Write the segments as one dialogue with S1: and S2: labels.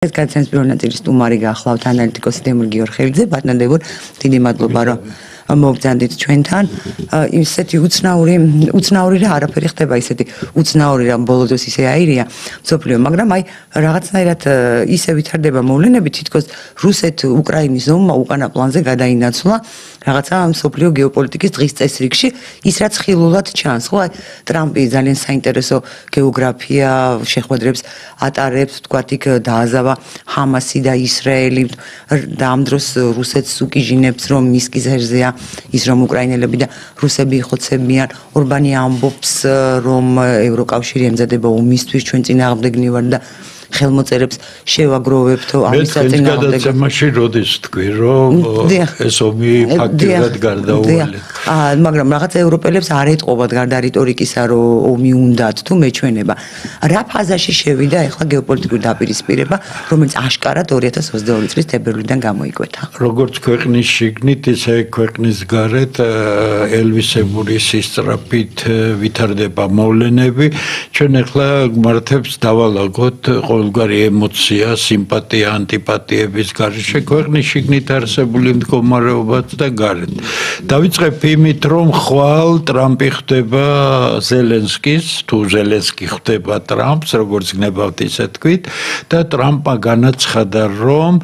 S1: ეს გადაცემის პირველ ნაწილი სტუმარი გახლავთ ანალიტიკოსი დემურ გიორხელიძე. ბატონო დემურ, დიდი მადლობა რომ მოგზანდით ჩვენთან. ისეთი უცნაური რა არაფერი ხდება, ისეთი უცნაური რა ბოლო დროს ისე აირია მსოფლიო, მაგრამ აი რაღაცნაირად ისე ვითარდება მოვლენები, თითქოს რუსეთ-უკრაინის ომმა უკანა პლანზე გადაინაცვლა რაღაცა მსოფლიო გეოპოლიტიკის დღის წესრიგში, ის რაც ხილულად ჩანს, ხო? აი ტრამპი ძალიან საინტერესო გეოგრაფია შეხვედრებს ატარებს, თქვათ იქ დააზავა ჰამასი და ისრაელი და ამ დროს რუსეთს უკიჟინებს, რომ მის გზერზეა ის რომ უკრაინელები და რუსები იხოცებიან. ორბანი ამბობს, რომ ევროკავშირი ემზადება ომისთვის, ჩვენ წინააღმდეგნი ვარ და ხელმოწერებს შევაგროვებთო ამის წინააღმდეგ.
S2: გადაცემაში როდის თქვი, რომ ეს ომი ფაქტიურად გარდაუვალეთ.
S1: მაგრამ რაღაც ევროპელებს არ ეტყობათ გარდა რიტორიკისა, რომ ომი უნდათ თუ მეჩვენება. რა ფაზაში შევიდა ახლა გეოპოლიტიკური დაპირისპირება, რომელიც აშკარად 2022 წლის თებერვლიდან გამოიკვეთა.
S2: როგორც ქვეყნის შიგნით, ისე ქვეყნის გარეთ ელვისებური სისწრაფით ვითარდება მოვლენები. ჩვენ ახლა მართებს დავალაგოთ ყოველგვარი ემოცია, სიმპათია, ანტიპათიების გარეშე ქვეყნის შიგნით არსებული მდგომარეობაც და გარეთ. დავიწყებ იმით, რომ ხვალ ტრამპი ხდება ზელენსკის, თუ ზელენსკი ხდება ტრამპს, როგორც გნებავთ ისე თქვით, და ტრამპმა განაცხადა, რომ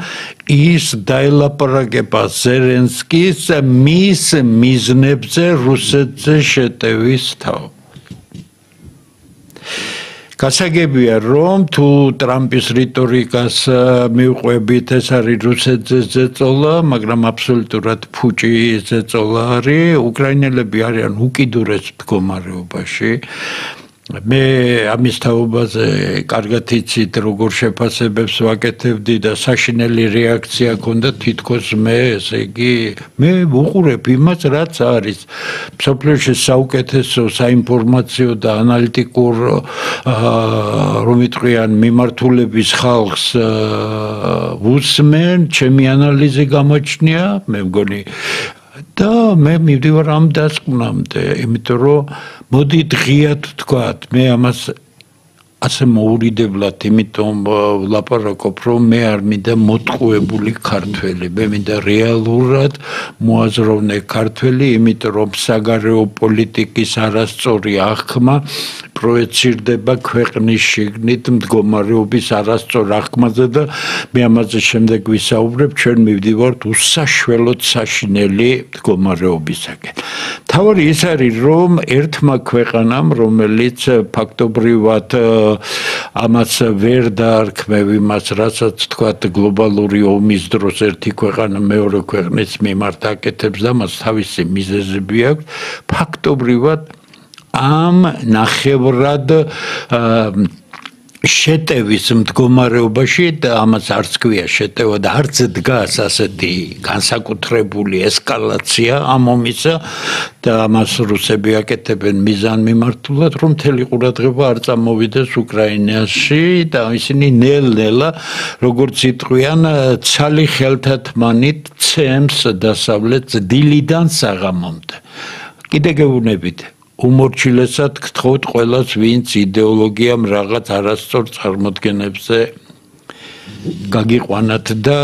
S2: ის დაელაპარაკება ზელენსკის მის მიზნებზე რუსეთზე შეტევის თაობ. გასაგებია, რომ თუ ტრამპის რიტორიკას მივყვებით, ეს არის რუსეთზე ზეწოლა, მაგრამ აბსოლუტურად ფუჭი ზეწოლა არის. უკრაინელები არიან უკიდურეს მდგომარეობაში. მე ამის თაობაზე კარგად იცით, როგორ შეფასებებს ვაკეთებდი და საშინელი რეაქცია ჰქონდა თითქოს მე, ესე იგი, მე ვუყურებ იმას, რაც არის მსოფლიოში საუკეთესო საინფორმაციო და ანალიტიკურ რომ იტყვიან მიმართულების ხალხს ვუსმენ, ჩემი ანალიზი გამოჩნია, მე მგონი და მე მივდივარ ამ დასკვნამდე, იმიტომ რომ მოდი დღიად ვთქვათ, მე ამას ასე მოურიდებლად, იმიტომ ვლაპარაკობ, რომ მე არ მინდა მოტყუებული ქართველი, მე მინდა რეალურად მოაზროვნე ქართველი, იმიტომ რომ საგარეო პოლიტიკის არასწორი აღქმა პროექცირდება ქვეყნის შიგნით მდგომარეობის არასწორ აღქმაზე და მე ამაზე შემდეგ ვისაუბრებ, ჩვენ მივდივართ უსაშველოდ საშინელი მდგომარეობისაკენ. თავი ის არის, რომ ერთმა ქვეყანამ, რომელიც ფაქტობრივად ამას ვერ დაარქმევ იმას, რასაც თქვათ გლობალური ომის დროს ერთი ქვეყანა მეორე ქვეყნის მიმართ აკეთებს და მას თავისი მიზეზები აქვს, ფაქტობრივად ამ ნახევრად შეტევის მდგომარეობაში და ამას არც ქვია შეტევა და არც დგას ასეთი განსაკუთრებული ესკალაცია ამ ომისა და ამას რუსები აკეთებენ მიზანმიმართულად, რომ მთელი ყურადღება არ წამოვიდეს უკრაინაში და ისინი ნელ-ნელა, როგორც იტყვიან, ცალი ხელთათმანით ცემს დასავლეთს დილიდან საღამომდე. კიდე გეუბნებით. უმორჩილესად გთხოვთ ყველას, ვინც იდეოლოგიამ რაღაც არასწორ წარმოდგენებზე გაგიყვანათ და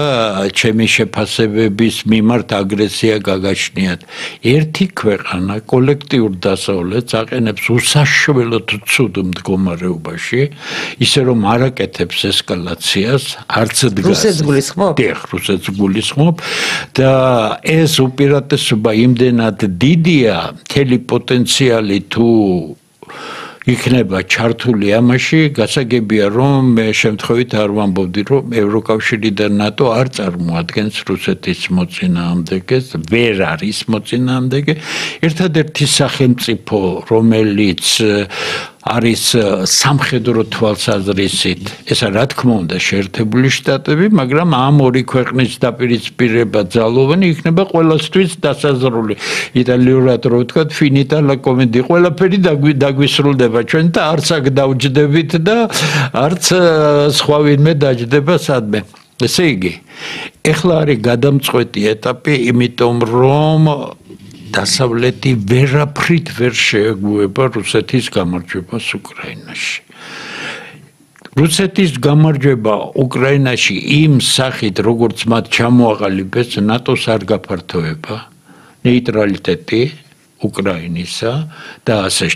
S2: ჩემი შეფასებების მიმართ აგრესია გაგაჩნიათ. ერთი ქვეყანა კოლექტიურ დასავლეთს აყენებს უსაშველოდ ცუდ მდგომარეობაში, ისე რომ არ აკეთებს ესკალაციას, არც დგას.
S1: რუსეთს გულისხმობ?
S2: დიახ, რუსეთს გულისხმობ და ეს უპირატესობა იმდენად დიდია, მთელი პოტენციალი თუ იქნება ჩართული ამაში, გასაგებია, რომ მე შემთხვევით არ ვამბობდი, რომ ევროკავშირი და ნატო არ წარმოადგენს რუსეთის მოწინააღმდეგეს, ვერ არის მოწინააღმდეგე. ერთადერთი სახელმწიფო, რომელიც არის სამხედრო თვალსაზრისით, ესა რა თქმა უნდა შეერთებული შტატები, მაგრამ ამ ორი ქვეყნის დაპირისპირება ძალოვანი იქნება ყველასთვის დასაზრული. იტალიურად რო ვთქვათ, finita la commedia, ყველაფერი დაგვისრულდება ჩვენ და არც აქ დავჯდებით და არც სხვა ვინმე დაჯდება სადმე. ესე იგი, ეხლა არის გადამწყვეტი ეტაპი, იმიტომ რომ დასავლეთი ვერაფრით ვერ შეეგუება რუსეთის გამარჯვებას უკრაინაში. რუსეთის გამარჯვება უკრაინაში იმ სახით, როგორც მათ ჩამოაყალიბეს, ნატოს არ გაფართოება, ნეიტრალიტეტი უკრაინისა და ასე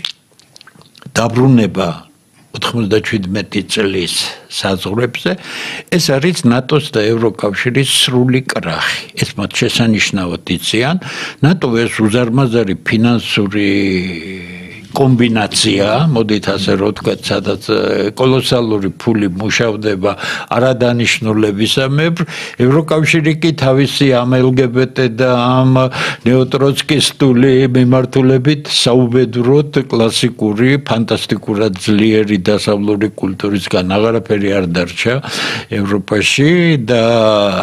S2: დაბრუნება 97 წლის საზღვრებზე, ეს არის ნატოს და ევროკავშირის სრული კრახი. ეს მათ შესანიშნავად იციან. ნატო ეს უზარმაზარი ფინანსური კომბინაცია, მოდით ასე რომ ვთქვათ, სადაც კოლოსალური ფული მუშავდება არადანიშნულებისამებრ, ევროკავშირი კი თავისი ამ LGBT და ამ ნეოტროცკისტული მიმართულებით საუბედუროდ კლასიკური, ფანტასტიკურად ძლიერი დასავლური კულტურისგან აღარაფერი არ დარჩა ევროპაში და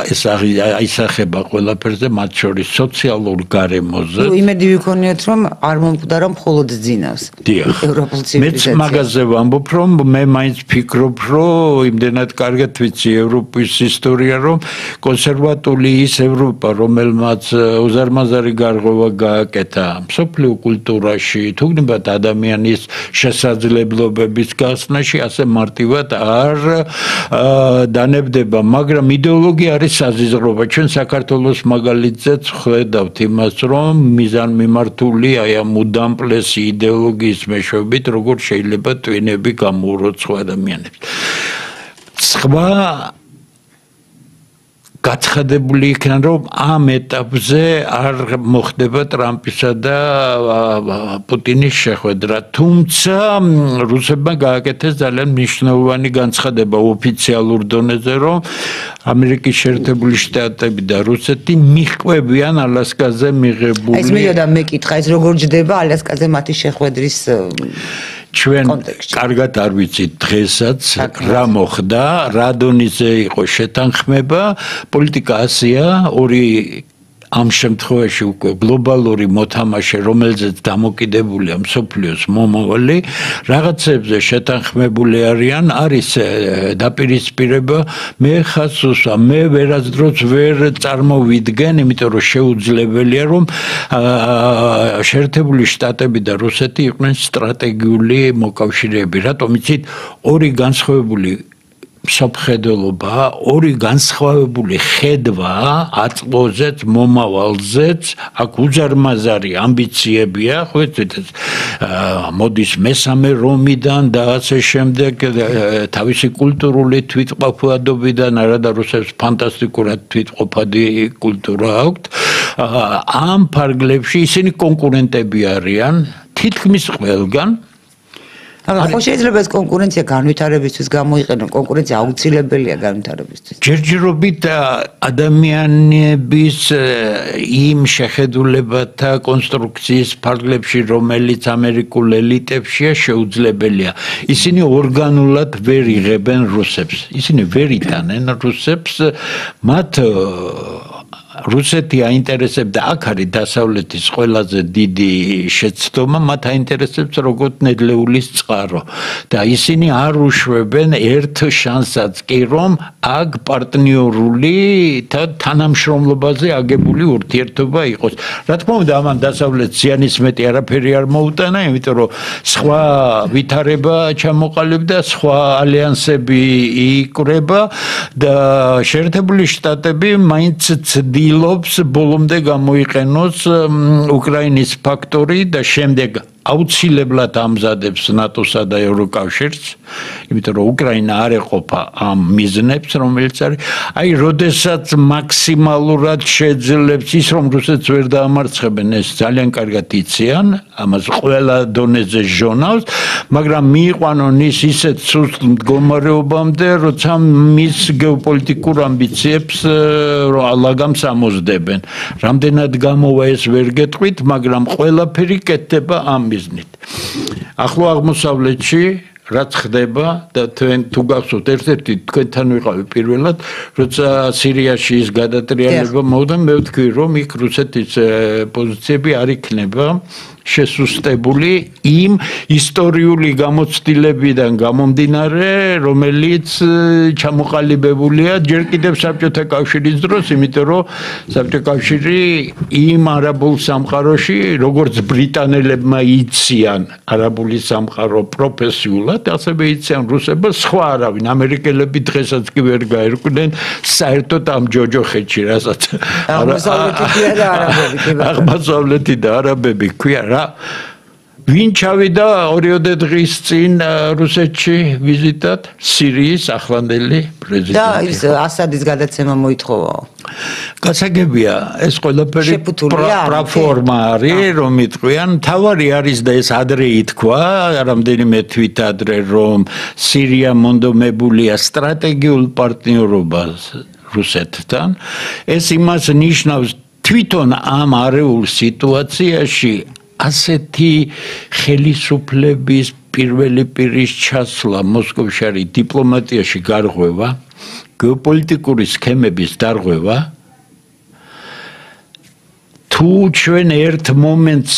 S2: ეს აისახება ყველაფერზე, მათ შორის სოციალურ გარემოზე.
S1: იმედი ვიქონიოთ, რომ არ მომკვდარა მხოლოდ ძინავს. ევროპულ ცივილიზაციას.
S2: მეც მაგაზე ვამბობ, რომ მე მაინც ფიქრობ, რომ იმდენად კარგად ვიცი ევროპის ისტორია, რომ კონსერვატული ის ევროპა, რომელმაც უზარმაზარი გარღვევა გააკეთა მსოფლიო კულტურაში, თუნდაც ადამიანის შესაძლებლობების გახსნაში, ასე მარტივად არ დანებდება, მაგრამ იდეოლოგია არის საზიზღრობა. ჩვენ საქართველოს მაგალითზეც ხედავთ იმას, რომ მიზანმიმართული აი ამ უდამპლესი იდეოლოგიის მეშვეობით, როგორ შეიძლება ტვინები გამოუროთ სხვა ადამიანებს. სხვა გაცხადებული იქნა, რომ ამ ეტაპზე არ მოხდება ტრამპისა და პუტინის შეხვედრა. თუმცა რუსებმა გააკეთეს ძალიან მნიშვნელოვანი განცხადება ოფიციალურ დონეზე, რომ ამერიკის შეერთებული შტატები და რუსეთი მიჰყვებიან ალასკაზე მიღებული.
S1: ეს მიდოდა მეკითხა, ეს როგორ ჯდება ალასკაზე მათი შეხვედრის
S2: ჩვენ კარგად არ ვიცით დღესაც რა მოხდა, რა დონეზე იყო შეთანხმება, პოლიტიკა ასეა, ორი ამ შემთხვევაში უკვე გლობალური მოთამაშე, რომელზეც დამოკიდებულია მსოფლიოს მომავალი, რაღაცებზე შეთანხმებული არიან, არის დაპირისპირება, მე ხას უსვა, მე ვერასდროს ვერ წარმოვიდგენ, იმიტომ რომ შეუძლებელია, რომ შეერთებული შტატები და რუსეთი იყვნენ სტრატეგიული მოკავშირეები. რატომ იცით, ორი განსხვავებული სოფხედელობა, ორი განსხვავებული ხედვა აწმოზეც, მომავალზეც, აქ უზარმაზარი ამბიციებია, ხო იცით, მოდის მესამე რომიდან და ასე შემდეგ, თავისი კულტურული თვითმყოფადობიდან, არადა რუსებს ფანტასტიკურად თვითმყოფადი კულტურა აქვთ. ამ ფარგლებში ისინი კონკურენტები არიან, თითქმის ყველგან.
S1: ხო შეიძლება ეს კონკურენცია განვითარებისთვის გამოიყენონ, კონკურენცია აუცილებელია განვითარებისთვის.
S2: ჯერჯერობით ადამიანების იმ შეხედულებათა კონსტრუქციის ფარგლებში, რომელიც ამერიკულ ელიტებშია, შეუძლებელია. ისინი ორგანულად ვერ იღებენ რუსებს. ისინი ვერ იტანენ რუსებს, მათ რუსეთი აინტერესებდა, აქ არის დასავლეთის ყველაზე დიდი შეცდომა, მათ აინტერესებს როგორც ნედლეულის წყარო და ისინი არ უშვებენ ერთ შანსსაც კი, რომ აქ პარტნიორული და თანამშრომლობაზე აგებული ურთიერთობა იყოს. რა თქმა უნდა, ამან დასავლეთს ზიანის მეტი არაფერი არ მოუტანა, იმიტომ რომ სხვა ვითარება ჩამოყალიბდა, სხვა ალიანსები იკვრება და შეერთებული შტატები მაინც ცდილობს ბოლომდე გამოიყენოს უკრაინის ფაქტორი და შემდეგ აუცილებლად ამზადებს ნატოსა და ევროკავშირს, იმიტომ რომ უკრაინა არ ეყოფა ამ მიზნებს, რომელიც არის. აი, როდესაც მაქსიმალურად შეძლებს ის, რომ რუსეთს ვერ დაამარცხებენ, ეს ძალიან კარგად იციან, ამას ყველა დონეზე ჟონავს, მაგრამ მიიყვანონ ის ისეთ სუსტ მდგომარეობამდე, როცა მის გეოპოლიტიკურ ამბიციებს ლაგამს ამოსდებენ. რამდენად გამოვა ეს ვერ გეტყვით, მაგრამ ყველაფერი კეთდება ამ მიზნით. ახლო აღმოსავლეთში რაც ხდება და თუ გახსოვთ, ერთ-ერთი თქვენთან ვიყავი პირველად, როცა სირიაში ის გადატრიალება მოვდა, მე ვთქვი, რომ იქ რუსეთის პოზიციები არ იქნება შესუსტებული იმ ისტორიული გამოცდილებიდან გამომდინარე, რომელიც ჩამოყალიბებულია ჯერ კიდევ საბჭოთა კავშირის დროს, იმიტომ რომ საბჭოთა კავშირი იმ არაბულ სამყაროში, როგორც ბრიტანელებმა იციან არაბული სამყარო პროფესიულად, ასევე იციან რუსებმა, სხვა არავინ, ამერიკელები დღესაც კი ვერ გაერკვნენ საერთოდ ამ ჯოჯოხეთში, რასაც აღმოსავლეთი და არაბები ქვია რა. ვინ ჩავიდა 2 დღის წინ რუსეთში ვიზიტად? სირიის ახლანდელი პრეზიდენტი.
S1: და ის ასადის გადაცემა მოითხოვაო.
S2: გასაგებია, ეს ყველაფერი პროფორმა არის, რომ იტყვიან, თავარი არის და ეს ადრე ითქვა, რამდენიმე თვით ადრე, რომ სირია მონდომებულია სტრატეგიულ პარტნიორობას რუსეთთან. ეს იმას ნიშნავს თვითონ ამ არეულ სიტუაციაში ასეთი ხელისუფლების პირველი პირის ჩასვლა მოსკოვში არის დიპლომატიაში გარღვევა, გეოპოლიტიკური სქემების დარღვევა. თუ ჩვენ ერთ მომენტს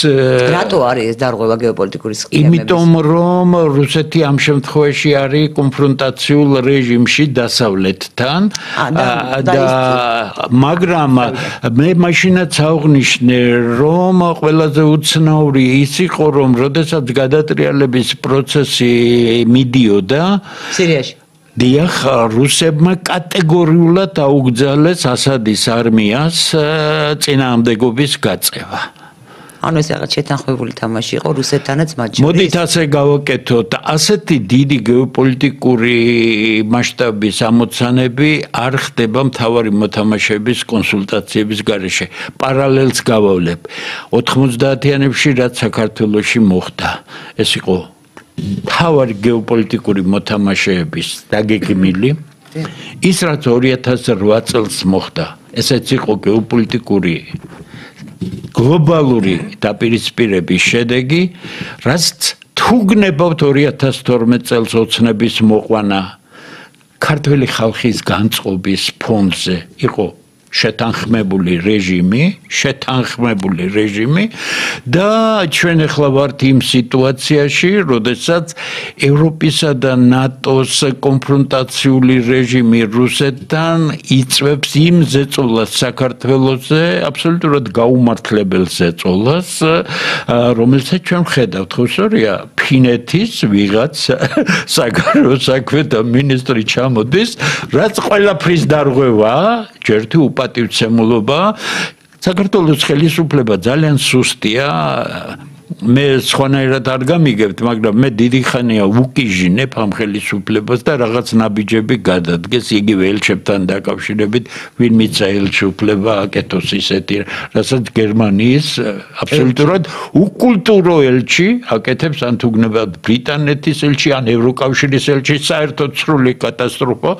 S1: რატო არის ეს დარღვევა გეოპოლიტიკური სქემების?
S2: იმიტომ რომ რუსეთი ამ შემთხვევაში არის კონფრონტაციულ რეჟიმში დასავლეთთან და მაგრამ მე მაშინაც აღნიშნე რომ ყველაზე უცნაური ის იყო რომ როდესაც გადატრიალების პროცესი მიდიოდა
S1: სირიაში
S2: დიახ, რუსებმა კატეგორიულად აუგზავნეს ასადის არმიას წინააღმდეგობის გაწევა.
S1: ანუ ეს რაღაც შეთანხმებული თამაში იყო რუსეთთანაც მათ შორის.
S2: მოდით ასე გავაკეთოთ, ასეთი დიდი გეოპოლიტიკური მასშტაბის ამოცანები არ ხდება მთავარი მოთამაშეების კონსულტაციების გარეშე. პარალელს გავავლებ. 90-იანებში რაც საქართველოში მოხდა, ეს იყო თავარი გეოპოლიტიკური მოთამაშეების დაგეგმილი ის რაც 2008 წელს მოხდა ესეც იყო გეოპოლიტიკური გლობალური დაპირისპირების შედეგი რაც თუ გნებავთ 2012 წელს ოცნების მოყვანა ქართული ხალხის განწყობის ფონზე იყო შეთანხმებული რეჟიმი და ჩვენ ახლა ვართ იმ სიტუაციაში, როდესაც ევროპისა და ნატოს კონფრონტაციული რეჟიმი რუსეთთან იწვევს იმ ზეწოლას საქართველოზე, აბსოლუტურად გაუმართლებელ ზეწოლას, რომელსაც ჩვენ ვხედავთ, ხო სწორია, ფინეთის ვიღაც საგარეო საქმეთა მინისტრი ჩამოდის, რაც ყველაფრის დარღვევაა, ჯერთი პატივცემულობა საქართველოს ხელისუფლება ძალიან სუსტია მე სხვანაირად არ გამიგებთ მაგრამ მე დიდი ხანია ვუკიჟინებ ამ ხელისუფლებას და რაღაც ნაბიჯები გადადგეს იგივე ელჩებთან დაკავშირებით ვინ მიცა ელჩუფლება აკეთოს ისეთი რასაც გერმანიის აბსოლუტურად უკულტურო ელჩი აკეთებს ან თუ გნებავთ ბრიტანეთის ელჩი ან ევროკავშირის ელჩი საერთოდ სრული კატასტროფა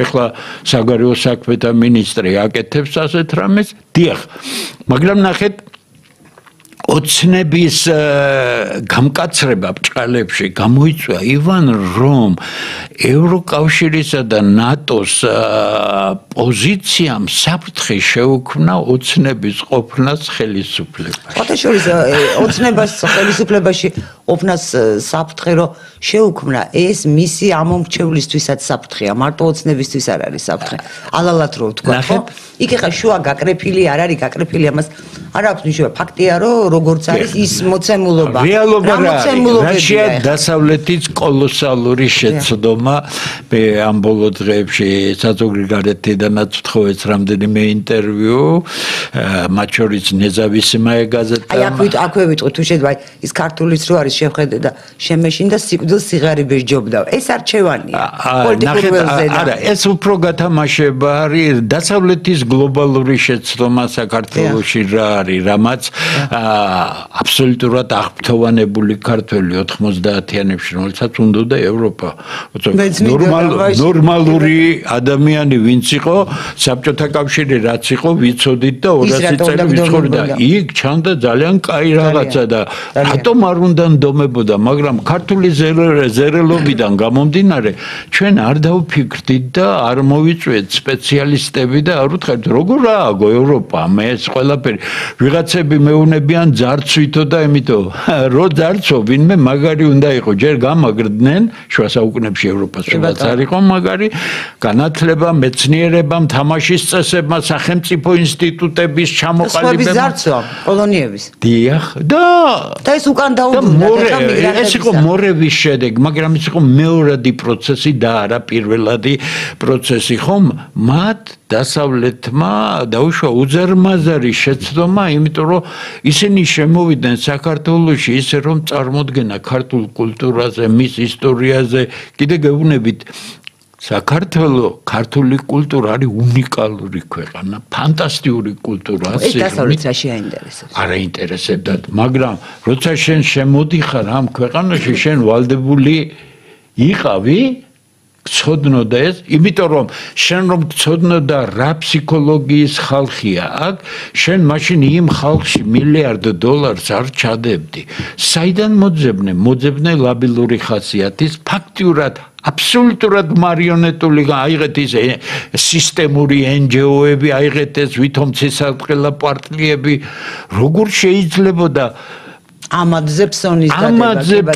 S2: ეხლა საგარეო საქმეთა მინისტრი აკეთებს ასეთ რამეს დიახ მაგრამ ნახეთ ოცნების გამკაცრება ბჭყალებში გამოიწვია ივან რომ ევროკავშირისა და ნატოს პოზიციამ საფრთხე შეუქმნა ოცნების ყოფნას ხელისუფლებაში.
S1: ოთაშორის ოცნებას ხელისუფლებაში ყოფნას საფრთხე რო შეუქმნა ეს მისი ამომრჩევლისთვისაც საფრთხეა მარტო ოცნებისთვის არ არის საფრთხე. ალალად რო ვთქვა ხო? იქ ხა შუა გაკრეფილი არ არის გაკრეფილი ამას არ აქვს ნიშნება ფაქტია რომ როგორც არის ის მოცემულობა
S2: რეალობა რაშია დასავლეთის კოლოსალური შეცდომა მე ამ ბოლო დღეებში საზოგადოებიდანაც ვთხოვეთ რამდენიმე ინტერვიუ მათ შორის ნეზავისიმაე გაზეტა
S1: აი აქვე ვიტყვი თუ შეიძლება ის ქართულის რო არის შევხედე და შემეშინდა სიკვდილ სიღარიბეს ჯობდა ეს არჩევანია პოლიტიკურ ველზე
S2: არა ეს უფრო გათამაშება არის დასავლეთის გლობალური შეცდომა საქართველოში რა არის რამაც აბსოლუტურად აღფრთოვანებული ქართველი 90-იანებში რომელსაც უნდოდა ევროპა ნორმალური ადამიანი ვინც იყო, საბჭოთა კავშირი რაც იყო, ვიცოდით და 200 წელი ვიცხოვრდა. იქ ჩანდა ძალიან კაი რაღაცა და რატომ არ უნდა ნდომებოდა, მაგრამ ქართული ზერელობიდან გამომდინარე, ჩვენ არ დავფიქრდით და არ მოვიწვიეთ სპეციალისტები და არ ვთქვით, როგორ ააგო ევროპა, მე ეს ყველაფერი ვიღაცები მეუნებიან ძარცვითო და იმიტომ რო ძარცო ვინმე მაგარი უნდა იყო, ჯერ გამაგრდნენ შუა საუკუნეებში ევროპას რაც არ იყო მაგარი, განათლება, მეცნიერება, თამაშის წესებმა, სახელმწიფო ინსტიტუტების ჩამოყალიბება.
S1: სხვების ძარცვა, კოლონიების.
S2: დიახ, და
S1: ეს უკან დაუბრუნდა,
S2: ეს იყო მორევის შედეგი, მაგრამ ეს იყო მეორადი პროცესი და არა პირველადი პროცესი, ხომ? მათ დასავლეთმა დაუშვა უზარმაზარი შეცდომა, იმიტომ რომ ისინი შემოვიდნენ საქართველოში ისე რომ წარმოდგენა ქართულ კულტურაზე, მის ისტორიაზე, კიდე გეუბნებით საქართველო, ქართული კულტურა არის უნიკალური ქვეყანა, ფანტასტიკური კულტურა.
S1: ეს დასავლეთში აინტერესებს.
S2: არ აინტერესებდა, მაგრამ როცა შენ შემოდიხარ ამ ქვეყანაში, შენ ვალდებული იყავი ცოდნოდა ეს, იმიტომ რომ შენ რომ ცოდნოდა რა ფსიქოლოგიის ხალხია აქ, შენ მაშინ იმ ხალხში $1,000,000 არ ჩადებდი. საიდან მოძებნე? მოძებნე ლაბილური ხასიათის, ფაქტიურად აბსოლუტურად მარიონეტული აიღეთ ის სისტემური NGO-ები, აიღეთ ეს ვითომცისატყელა პარტიები, როგორ შეიძლებოდა
S1: ამადზე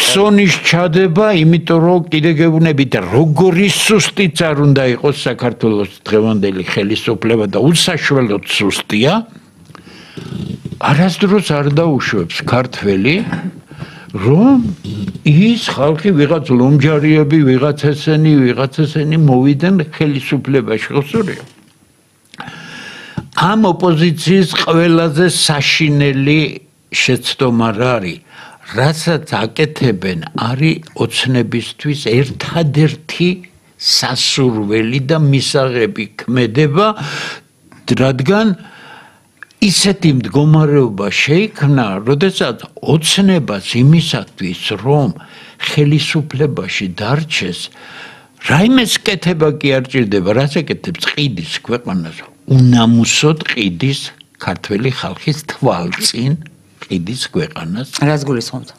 S2: ფსონის ჩადება, იმიტომ რომ კიდე გეუბნებით როგორი სუსტიც არ უნდა იყოს საქართველოს დღევანდელი ხელისუფლება და უსაშველოდ სუსტია. არასდროს არ დაუშვებს ქართველი, რომ ის ხალხი ვიღაც ლომჯარიები, ვიღაც ესენი მოვიდნენ ხელისუფლებაში, ხოსურია. ამ ოპოზიციის ყველაზე საშინელი შეცდომა რა არის, რასაც აკეთებენ, არის ოცნებისთვის ერთადერთი სასურველი და მისაღები ქმედება, რადგან ისეთი მდგომარეობა შეიქმნა, როდესაც ოცნებას იმისათვის, რომ ხელისუფლებაში დარჩეს, რაიმეს კეთება კი არ ჭირდება, რაც ეკეთებს ყიდის ქვეყანას, უნამუსოდ ყიდის ქართველი ხალხის თვალწინ ყიდის ქვეყანას.
S1: რას გულისხმობთ?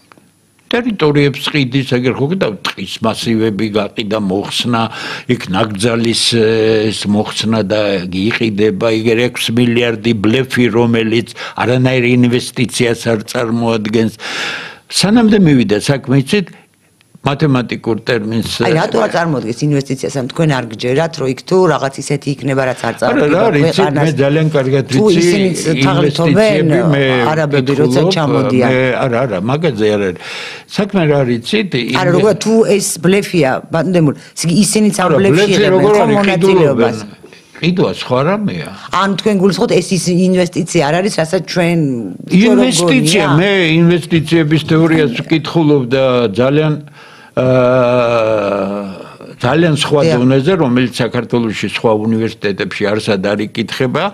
S2: ტერიტორიებს ყიდის, ეგერ ხო და ტყის მასივები გაყიდა, მოხსნა, იქ ნაკრძალის მოხსნა და იყიდება, იგერ 6 მილიარდი ბლეფი, რომელიც არანაირ ინვესტიციას არ წარმოადგენს. სანამდე მივიდა საქმე, იცით, მათემატიკურ ტერმინს.
S1: აი, რატო არ წარმოადგენს ინვესტიციას, ამ თქვენ არ გჯერათ, რომ იქ თუ რაღაც ისეთი იქნება, რაც არ
S2: წარმოდგება ქვეყანას. მე ძალიან კარგად ვიცი,
S1: ინვესტიციები არაბები როცა ჩამოდიან.
S2: არა, მაგაზე არ არის. საქმე რა არის, იცით?
S1: არა, როგორ თუ ეს ბლეფია, ბატონდემურ, ისინიც ამ ბლეფში იღებენ ხომ მონაწილეობას.
S2: ყიდვა სხვა რამეა.
S1: ან თქვენ გულისხმობთ ეს ის ინვესტიცია არ არის, რასაც ჩვენ
S2: ინვესტიცია, მე ინვესტიციების თეორიას ვკითხულობ და ძალიან სხვა დონეზე, რომელიც საქართველოში სხვა უნივერსიტეტებში არსად არ იკითხება.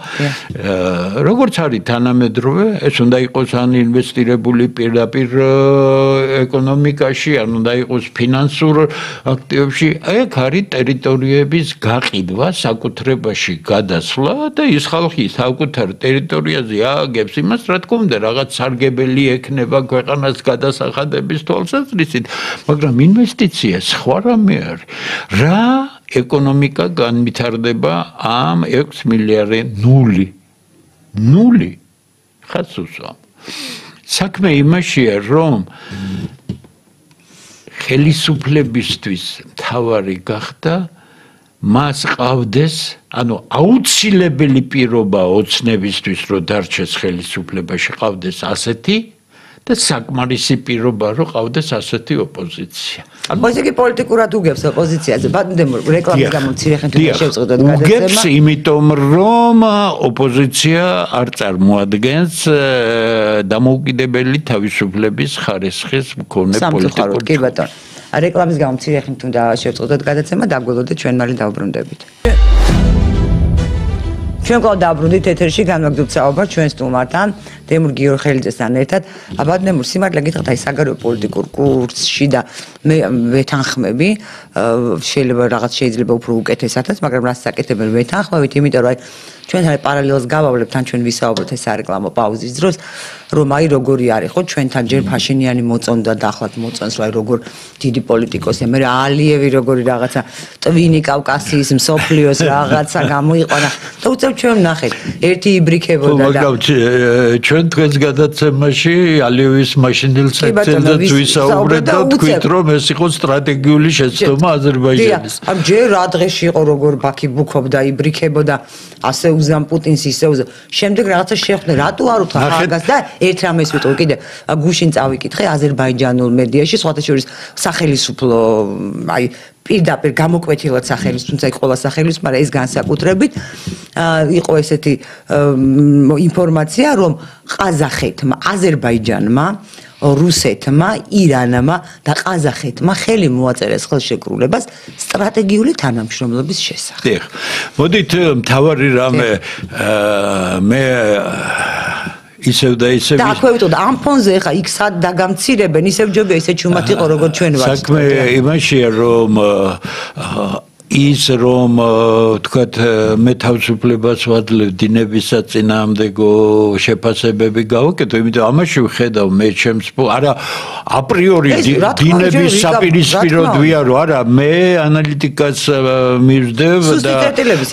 S2: როგორც არის თანამედროვე, ეს უნდა იყოს ან ინვესტირებული პირდაპირ ეკონომიკაში, ან უნდა იყოს ფინანსურ აქტივებში. ეგ არის ტერიტორიების გაყიდვა, საკუთრებაში გადასვლა და ის ხალხი საკუთარ ტერიტორიაზე ააგებს იმას, რა თქმა უნდა, რაღაც სარგებელი ექნება ქვეყანას გადასახადების თვალსაზრისით, მაგრამ ინვესტიცია სხვა რამე არის. რა ეკონომიკა განვითარდება ამ 6 მილიარდ ნული ხაცუსა. საქმე იმაშია, რომ ხელისუფლებისთვის თავარი გახდა მას ყავდეს, ანუ აუცილებელი პირობა ოცნებისთვის, რომ დარჩეს ხელისუფლებაში, ყავდეს ასეთი და საკმარისი პირობა, რომ ყავდეს ასეთი ოპოზიცია.
S1: ესე იგი პოლიტიკურად უგებს ოპოზიციაზე, ბატონდემურ რეკლამის გამო მცირე ხნით შევწყვეტოთ გადაცემა.
S2: უგებს, იმიტომ რომ ოპოზიცია არ წარმოადგენს დამოუკიდებელი თავისუფლების ხარისხის მქონე პოლიტიკურ.
S1: კი ბატონო. რეკლამის გამო მცირე ხნით უნდა შევწყვეტოთ გადაცემა, დაგველოდეთ, ჩვენ მალე დავბრუნდებით. ჩვენ კვლავ დავბრუნდით ეთერში, განვაგრძობთ საუბარს ჩვენ სტუმართან. დემურ გიორხელიძესთან ერთად აბა დემურ სიმართლე გითხრათ აი საგარეო პოლიტიკურ კურსში და მე ვეთანხმები შეიძლება რაღაც შეიძლება უფრო უკეთესათაც მაგრამ რას საკეთებენ ვეთანხმებით იმიტომ რომ აი ჩვენ აი პარალელს გავავლებთ თან ჩვენ ვისაუბროთ ეს არეკლამო პაუზის დროს რომ აი როგორი არის ხო ჩვენთან ჯერ ფაშინიანი მოწონდა და ახლად მოწონს რომ აი როგორ დიდი პოლიტიკოსია მე ალიევი როგორი რაღაცა ტვინი კავკასიის მსოფლიოს რაღაცა გამოიყვანა და უცებ ჩვენ ნახეთ ერთი იბრიქებოდა და
S2: მაგრამ ჩვენ დღეს გადაცემაში ალიევის მაშინდელ სექტორზე ვისაუბრეთ და თქვით რომ ეს იყო სტრატეგიული შეცდომა აზერბაიჯანის
S1: ამ ჯერ რა დღეში იყო როგორ ბაქი ბუქობდა იბრიქებოდა ასე უზამ პუტინს ისე უზამ შემდეგ რაღაცა შეხვდა რატო არ უთხრა ხალხს და ერთ რამეს ვიტყვი კიდე გუშინ წავიკითხე აზერბაიჯანულ მედიაში სხვათა შორის სახელმწიფო აი პირდაპირ გამოკვეთილად სახელის თუმცა იქ ყველა სახელის მაგრამ ეს განსაკუთრებით იყო ესეთი ინფორმაცია რომ ყაზახეთმა აზერბაიჯანმა რუსეთმა ირანმა და ყაზახეთმა ხელი მოაწერეს ხელშეკრულებას სტრატეგიული თანამშრომლობის შესახებ.
S2: დიახ. მოდით მთავარი რამე მე ისევ და ისევ
S1: და აქვე ვიტყოდ ამ ფონზე ხა იქ სად დაგამცირებენ ისევ ჯობია ისე ჩუმად იყო როგორც ჩვენ ვართ.
S2: საქმე იმაშია რომ ის რომ თქვათ მე თავისუფლებას ვაძლევ დინების საწინააღმდეგო შეფასებები გავაკეთო, იმიტომ ამაში ვხედავ მე ჩემს არა აპრიორი დინების საპირისპიროდ ვიარო, არა მე ანალიტიკას მივსდევ და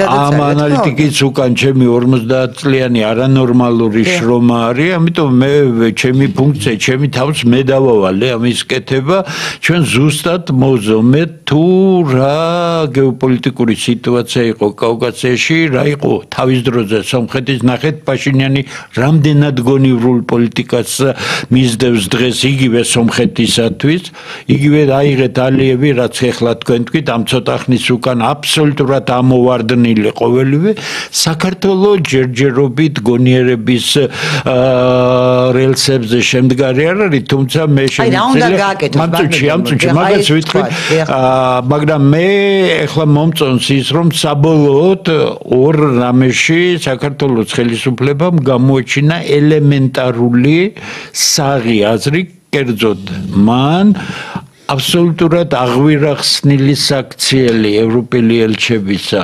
S2: ამ ანალიტიკის უკან ჩემი 50 წლიანი არანორმალური შრომა არის, ამიტომ მე ჩემი ფუნქცია, ჩემი თავს მე დავავალე ამის კეთება, ჩვენ ზუსტად მოვზომეთ თუ რა გეოპოლიტიკური სიტუაცია იყო კავკასიაში, რა იყო თავის დროზე სომხეთის ნახეთ პაშინიანი რამდენად გონივრულ პოლიტიკას მისდევს დღეს იგივე სომხეთისათვის, იგივე აიღეთ ალიევი, რაც ეხლა თქვენ თქვით, ამ ცოტა ხნის უკან აბსოლუტურად ამოვარდნილი ყოველივე საქართველოს ჯერჯერობით გონიერების რელსებზე შემდგარი არ არის, თუმცა მე
S1: შემიძლია
S2: ამწუჩი მაგას ვიტყვი, მაგრამ მე ეხლა მომწონს ის რომ საბოლოოდ ორ რამეში საქართველოს ხელისუფლებამ გამოაჩინა ელემენტარული საღი აზრი კერძოდ მან აბსოლუტურად აღვირახსნილი საქციელი ევროპელი ელჩებისა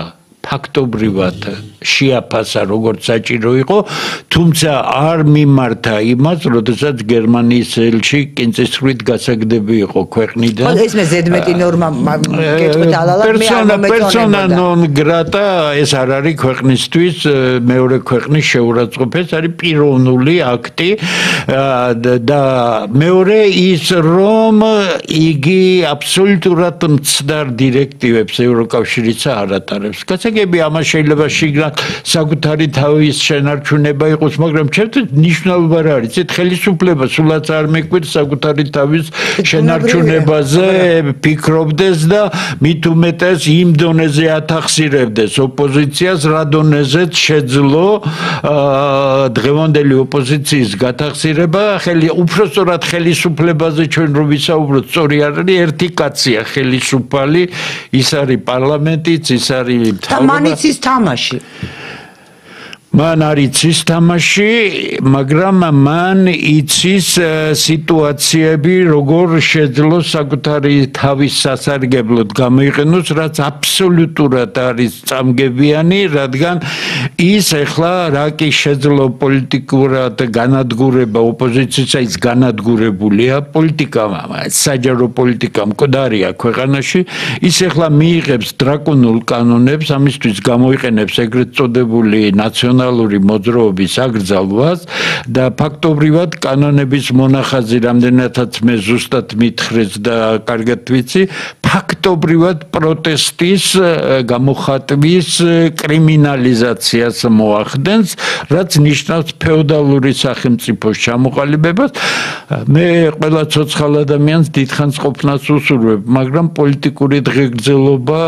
S2: ფაქტობრივად შეაფასა როგორც საჭირო იყო, თუმცა არ მიმართა იმას, როდესაც გერმანიის ელჩი კინწისყრით გასაგდები იყო ქვეყნიდან.
S1: ეს მე ზედმეტი ნორმა გეტყვით ალალად მე არ მომეწონება.
S2: პერსონა ნონ გრატა ეს არ არის ქვეყნისთვის მეორე ქვეყნის შეურაცხყოფა, ეს არის პიროვნული აქტი და მეორე ის რომ იგი აბსოლუტურად მცდარ დირექტივებს ევროკავშირიც არ ატარებს. გასაგები ამას შეიძლება შიგნით საკუთარი თავის შენარჩუნება იყოს, მაგრამ ჩემთვის მნიშვნელობა რა არის? ეს ხელისუფლება სულაც არ მეკვირს საკუთარი თავის შენარჩუნებაზე ფიქრობდეს და მით უმეტეს იმ დონეზე ათახსირებდეს ოპოზიციას, რა დონეზეც შეძლო დღევანდელი ოპოზიციის გათახსირება, უпростоრად ხელისუფლებაზე ჩვენ რო ვისაუბროთ, სწორი არ არის ერთი კაცია ხელისუფალი, ის არის პარლამენტიც, ის არის
S1: მანიც ის თამაში.
S2: მან არის ის თამაში, მაგრამ მან იცის სიტუაციები, როგორ შეძლო საკუთარი თავის სასარგებლოდ გამოიყენოს, რაც აბსოლუტურად არის წამგებიანი, რადგან ის ეხლა რა კი შეძლო პოლიტიკურად განადგურება ოპოზიციის, ის განადგურებულია პოლიტიკა, საჯარო პოლიტიკა მკვდარია ქვეყანაში, ის ეხლა მიიღებს დრაკონულ კანონებს, ამისთვის გამოიყენებს ეგრეთ წოდებული ნაციონალური მოძრაობის აკრძალვას და ფაქტობრივად კანონების მონახაზი რამდენადაც მე ზუსტად მითხრეს და კარგად ვიცი, ფაქტობრივად პროტესტის გამოხატვის კრიმინალიზაციას მოახდენს, რაც ნიშნავს ფეოდალური სახელმწიფოს ჩამოყალიბებას. მე ყველა ცოცხალ ადამიანს დიდხანს ყოფნას უსურვებ, მაგრამ პოლიტიკური დღეგრძელობა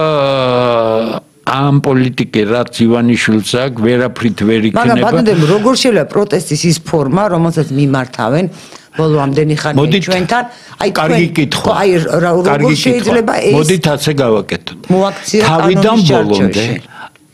S2: ამ პოლიტიკე რაც ივანიშვილს აქვს, ვერაფრით ვერ იქნება.
S1: მაგრამ ბატონო, როგორ შეიძლება პროტესტის ის ფორმა, რომელსაც მიმართავენ ბოლო ამდენი ხანი ჩვენთან, აი
S2: კარგი კითხვა.
S1: აი როგორ შეიძლება ეს
S2: მოდით ასე გავაკეთოთ.
S1: მოაქცია
S2: თავიდან ბოლომდე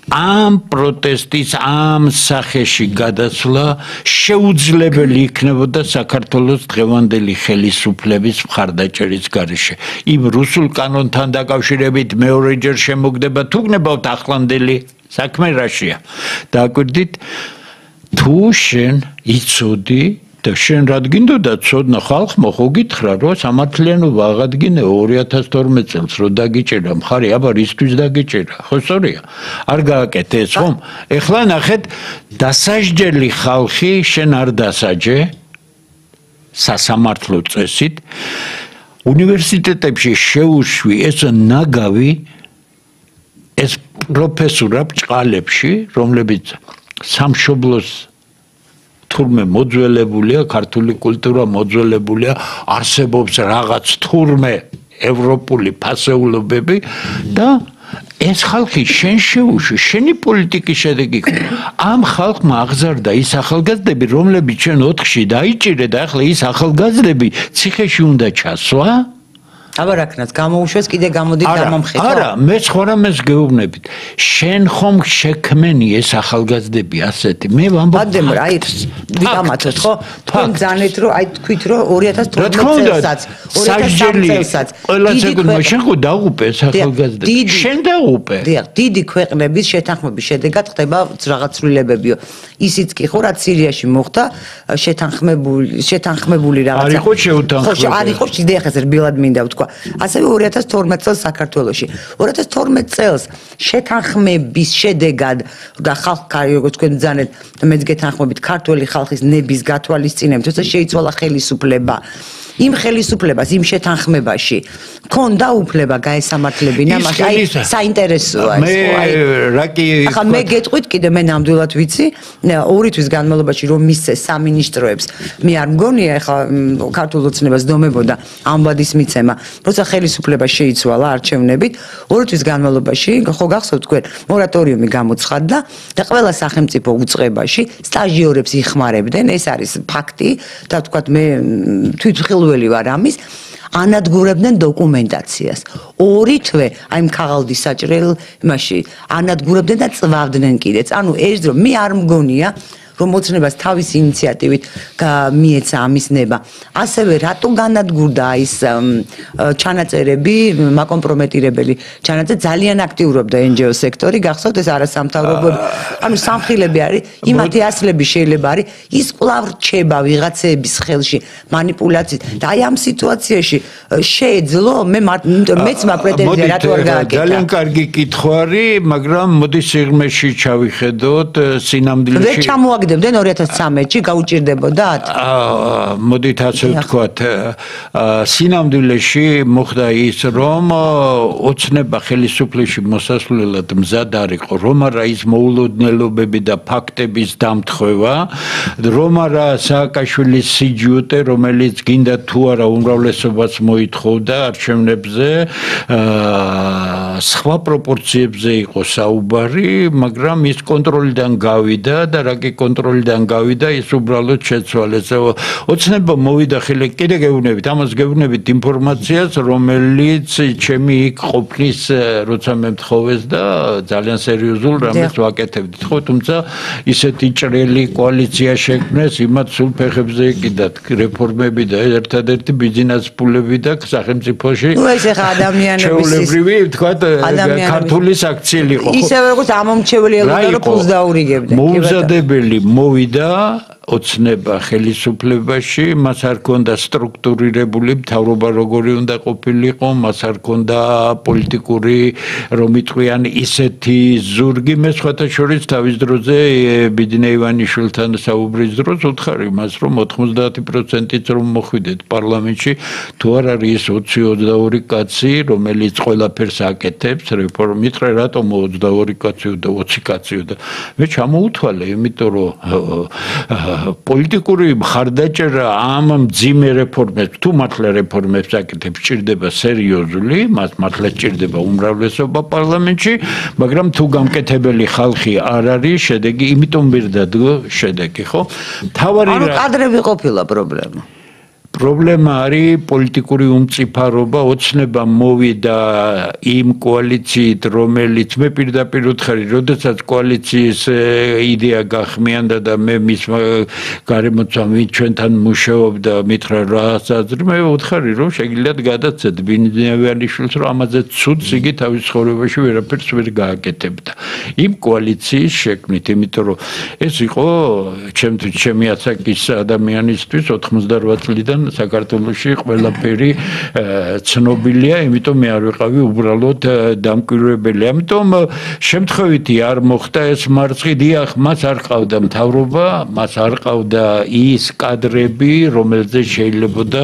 S2: ამ პროტესტის ამ სახეში გადასვლა შეუძლებელი იქნებოდა საქართველოს დღევანდელი ხელისუფლების მხარდაჭერის გარეშე. იმ რუსულ კანონთან დაკავშირებით მეორეჯერ შემოგდება თუ გნებავთ ახლანდელი საქმე რაშია. დააკვირდით თუ შენ იცოდი და შენ რადგინდოდა ცოდნა ხალხმა ხო გითხრა რომ სამართლიანობა აღადგინე 2012 წელს რომ დაგიჭერა მხარი აბა რისთვის დაგიჭერა ხო სწორია არ გააკეთე ეს ხომ ეხლა ნახეთ დასაჯდელი ხალხი შენ არ დასაჯე სასამართლო წესით უნივერსიტეტებში შეუშვი ეს ნაგავი ეს პროფესორა ბჭყალებში რომლებიც სამშობლოს თურმე მოძველებულია ქართული კულტურა მოძველებულია არსებობს რაღაც თურმე ევროპული ფასეულობები და ეს ხალხი შენ შეუშვი შენი პოლიტიკის შედეგი ამ ხალხმა აღზარდა ის ახალგაზრდები რომლებიც ჩვენ 4-ში დაიჭირე და ახლა ის ახალგაზრდები ციხეში უნდა ჩასვა
S1: აბა რა ქნას გამოუშვეს კიდე გამოდით დამამხედო
S2: არა მე სხვა რამეს გეუბნებით შენ ხომ შექმენი ეს ახალგაზრდები ასეთი მე ვამბობ
S1: აი ვიკამათოთ ხო თქვენ ძანეთ რომ აი თქვით რომ 2012 წელსაც 2013 წელსაც
S2: ყველაზე გუნდა შენ ხო დაღუპე ეს ახალგაზრდები შენ დაღუპე
S1: დიახ დიდი ქვეყნების შეთანხმების შედეგად ხდება რაღაც ცვლილებებიო ისიც კი ხო რაც სირიაში მოხდა შეთანხმებული რაღაცა
S2: არ იყო შეუთანხმებული
S1: ხო არ იყო დიახ ეს რბილად მინდა ვთქვა ასევე 2012 წელს საქართველოში 2012 წელს შეთანხმების შედეგად და ხალხი როგორც თქვენ ძანეთ მეც გეთანხმებით ქართველი ხალხის ნების გათვალისწინებით თორსა შეიცვალა ხელისუფლება იმ ხელისუფლებას იმ შეთანხმებაში ქონდა უფლება გაესამართლებინა მას აი საინტერესოა ეს
S2: აი რა კი
S1: ახლა მე გეტყვით კიდე მე ნამდვილად ვიცი 2 თვის განმავლობაში რომ მისცე სამინისტროებს მე არ მგონია ახლა ქართულ ოცნებას დომებოდა ამბადის მიცემა როცა ხელისუფლება შეიცვალა არჩევნებით 2 თვის განმავლობაში ხო გახსოვთ თქვენ მორატორიუმი გამოცხადდა და ყველა სახელმწიფო უწყებაში სტაჟიორებს იხმარებდნენ ეს არის ფაქტი და თქვათ მე თვითმხილველი ვარ ამის ანადგურებდნენ დოკუმენტაციას 2 თვე აი მქაღალდის საჭრელ იმაში ანადგურებდნენ და წვავდნენ კიდეც ანუ ეს რომ მე არ მგონია რომ ოცნებას თავის ინიციატივით მიეცა ამის ნება. ასევე რატო განადგურდა ის ჩანაწერები, მაკომპრომეტირებელი ჩანაწერი ძალიან აქტიურობდა NGO სექტორი, გახსოვთ ეს არასამთავრობო, ანუ სამხილები არის, იმათი ასლები შეიძლება არის, ის კვლავ რჩება ვიღაცების ხელში манипуляციით. და აი ამ სიტუაციაში შეეძლო მეც მაპრეტენზია რატო არ გააკეთა.
S2: ძალიან კარგი კითხვარი, მაგრამ მოდი სიღრმეში ჩავიხედოთ სინამდვილეში.
S1: დებდნენ 2013-ში გაუჭირდებოდათ?
S2: მოდით ასე ვთქვათ, სინამდვილეში მოხდა ის, რომ ოცნება ხელისუფლებაში მოსასვლელად მზად არ იყო, რომ არა ის მოულოდნელობები და ფაქტების დამთხევა, რომ არა სააკაშვილის სიჯუტე, რომელიც გინდა თუ არა უმრავლესობას მოითხოვდა არჩევნებზე, სხვა პროპორციებზე იყო საუბარი, მაგრამ ის კონტროლიდან გავიდა და რა კი კონტროლიდან გავიდა ის უბრალოდ შეცვალეს. ოცნება მოვიდა ხელი კიდე გეუბნებით, ამას გეუბნებით ინფორმაციას, რომელიც ჩემი იქ ყოფნის როცა მე მთხოვეს და ძალიან სერიოზულ რამეს ვაკეთებდით, ხო, თუმცა ისეთი ჭრელი კოალიცია შექმნეს, იმათ სულ ფეხებზე ეკიდათ რეფორმები და ერთადერთი ბიზნეს ფულები და სახელმწიფოში.
S1: ნუ ეს ახლა ადამიანების
S2: ჩვეულებრივი, ვთქვათ, ქართული საქციელი იყო.
S1: ისევე როგორც ამომრჩეველი ელოდა რომ ფულს დაურიგებდნენ.
S2: მოუმზადებელი მოვიდა ოცნება ხელისუფლებაში, მას არ ქონდა სტრუქტურირებული მთავრობა როგორი უნდა ყოფილიყო, მას არ ქონდა პოლიტიკური რომ იტყვიან ისეთი ზურგი, მე სხვათა შორის თავის დროზე ბიძინა ივანიშვილთან საუბრის დროს ვუთხარი მას, რომ 90%-ით რომ მოხვიდეთ პარლამენტში, თუ არ არის 20-22 კაცი, რომელიც ყველაფერს აკეთებს რეფორმით, რატომ 22 კაციო და 20 კაციო და მე ჩამოუთვალე, იმიტომ რომ პოლიტიკური მხარდაჭერა ამ მძიმე რეფორმებს, თუ მართლა რეფორმებს აკეთებს, ჭირდება სერიოზული, მას მართლა ჭირდება უმრავლესობა პარლამენტში, მაგრამ თუ გამკეთებელი ხალხი არ არის, შედეგი, იმიტომ მირდადგო შედეგი, ხო?
S1: ანუ კადრები ყოფილა პრობლემა.
S2: პრობლემა არის პოლიტიკური უმწიფარობა, ოცნება მოვიდა იმ კოალიციით, რომელიც მე პირდაპირ ვთხარი, როდესაც კოალიციის იდეა გახმიანდა და მე მის გარემოცვამით ჩვენთან მუშაობდა, მითხრა რა საზრი, მე ვთხარი, რომ შეგიძლიათ გადაცეთ ბინძინეველიშვილს, რომ ამაზე ცუდს იგი თავის ცხოვრებაში ვერაფერს ვერ გააკეთებდა. იმ კოალიციის შექმნით, იმიტომ რომ ეს იყო ჩემი ასაკის ადამიანისთვის 98 წლიდან საქართველოში ყველაფერი ცნობილია, იმიტომ მე არ ვიყავი უბრალოდ დამკვირვებელი. ამიტომ შემთხვევითი არ მოხდა ეს მარცხი, დიახ, მას არ ყავდა მთავრობა, მას არ ყავდა ის კადრები, რომელზეც შეიძლებოდა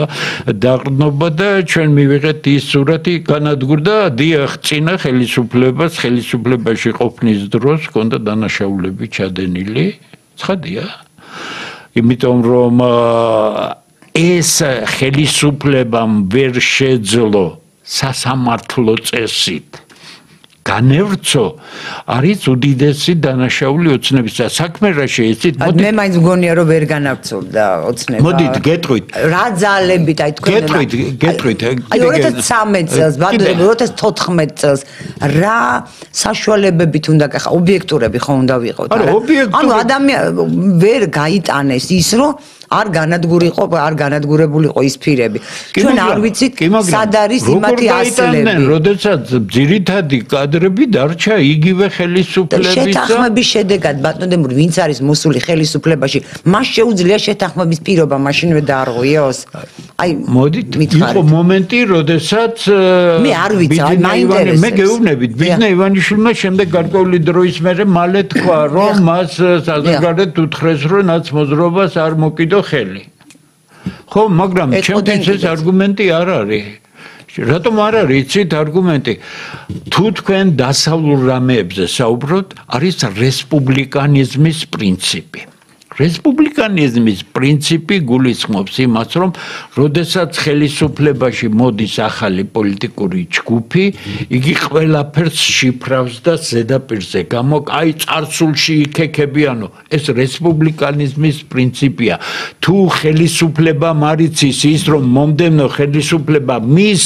S2: დაყრდნობა და ჩვენ მივიღეთ ის სურათი განადგურდა, დიახ, წინა ხელისუფლებაში ყოფნის დროს ჰქონდა დანაშაულები ჩადენილი, ცხადია. იმიტომ რომ ეს ხელისუფლებამ ვერ შეძლო სასამართლო წესით განევრცო არის უდიდესი დანაშაული ოცნებისა. საქმე რა შეეცით?
S1: მე მაინც მგონია რომ ვერ განავრცობდა ოცნება.
S2: მოდით, გეტყვით.
S1: რა ძალებით აი თქვენ
S2: გეტყვით.
S1: აი 2013 წელს, 2014 წელს რა საშუალებებით უნდა გახა ობიექტურები ხო უნდა ვიყოთ? ანუ ადამიანი ვერ გაიტანეს ის რომ არ განადგურებულიყო ის ფირები. ჩვენ არ ვიცით სად არის იმათი ასლები.
S2: როდესაც ძირითადი კადრები დარჩა იგივე ხელისუფლებისა.
S1: შეთანხმების შედეგად ბატონო ვინც არის მოსული ხელისუფლებაში, მას შეუძლია შეთანხმების პირობა მაშინვე დაარღვიოს. აი
S2: მოდით იყო მომენტი, როდესაც
S1: მე არ ვიცი, აი მაინტერესებს.
S2: მე გეუბნებით, ბიზნე ივანიშვილმა შემდეგ გარკვეული დროის მერე მალე თქვა, რომ მას საზოგადოებრივად უთხრეს, რომ ნაცმოძრაობას არ მოკიდო ხელი. ხო, მაგრამ ჩემთვის ეს არგუმენტი არ არის. რატომ არ არის იცით არგუმენტი? თუ თქვენ დასავლურ რამეებზე საუბრობთ, არის რესპუბლიკანიზმის პრინციპი. რესპუბლიკანიზმის პრინციპი გულისხმობს იმას, რომ როდესაც ხელისუფლებაში მოდის ახალი პოლიტიკური ჯგუფი, იგი ყველაფერს შიფრავს და ზედაპირზე აი წარსულში იქექებიანო, ეს რესპუბლიკანიზმის პრინციპია. თუ ხელისუფლებამ არ იცის ის, რომ მომდევნო ხელისუფლება მის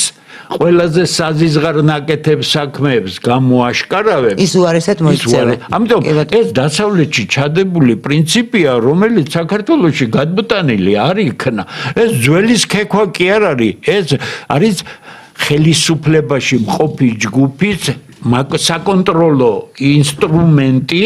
S2: ყველაზე საზიზღარ ნაკეთებს საქმეებს გამოაშკარავებს,
S1: ის უარესად მოიქცევა.
S2: ამიტომ ეს დასავლეთში ჩადებული პრინციპია, რომელიც საქართველოში გადმოტანილი არ იქნა. ეს ძველის ქექვა კი არ არის, ეს არის ხელისუფლებაში მყოფი ჯგუფის საკონტროლო ინსტრუმენტი,